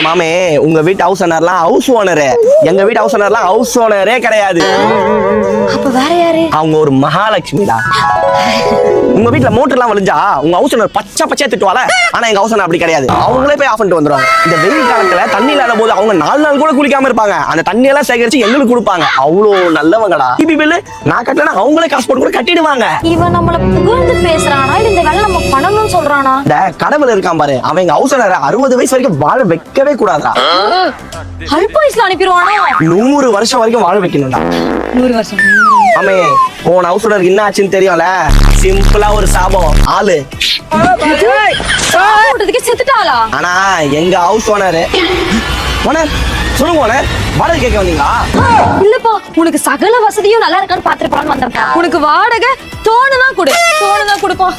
மாமே உங்க வீட்டு ஹவுஸ் ஓனர்லாம் ஹவுஸ் ஓனரு, எங்க வீட்டு ஹவுஸ் ஓனர்லாம் ஹவுஸ் ஓனரே கிடையாது. அப்ப வேற யாரு? அவங்க ஒரு மகாலட்சுமிடா. உங்க வீட்டுல மோட்டர்லாம் வலிஞ்சா உங்க ஹவுஸ் ஓனர் பச்சை பச்சையா திட்டுவால, ஆனா எங்க ஹவுஸ் ஓனர் அப்படி கிடையாது. அவங்களே போய் ஆஃப் பண்ணிட்டு வந்துருவாங்க. இந்த வெயில் காலத்துல தண்ணி இல்லாத போது அவங்க 4 நாள் கூட குளிக்காம இருப்பாங்க. அந்த தண்ணி எல்லாம் சேகரிச்சு எங்களுக்கு கொடுப்பாங்க. அவ்வளோ நல்லவங்கடா. டிபி பில்லு நான் கட்டலன்னா அவங்களே காசு போட்டு கூட கட்டிடுவாங்க. இவன் நம்மள புகழ்ந்து பேசுறானா இல்ல இந்த வேலை நம்ம பண்ணணும்னு சொல்றானா? இந்த கடவுள் இருக்கான் பாரு, அவன் எங்க ஹவுஸ் ஓனர் 60 வயசு வரைக்கும் வாழ வைக்கவே கூடாதுடா. அல்ப வயசுல அனுப்பிடுவானா? 100 வருஷம் வரைக்கும் வாழ வைக்கணும்டா. 100 வருஷம். ஆமே போன ஹவுஸ் ஓனருக்கு என்ன ஆச்சுன்னு தெரியும்ல. சிம்பிளா ஒரு சாபம். ஆளு செத்துட்டாளா? ஆனா எங்க ஹவுஸ் ஓனர் சொல்லுங்க ஓனர், வாடகை கேட்க வந்தீங்களா? இல்லப்பா, உனக்கு சகல வசதியும் நல்லா இருக்கான்னு பாத்துட்டு போலான்னு வந்தேன். உனக்கு வாடகை தோணுதான் கொடுப்பா.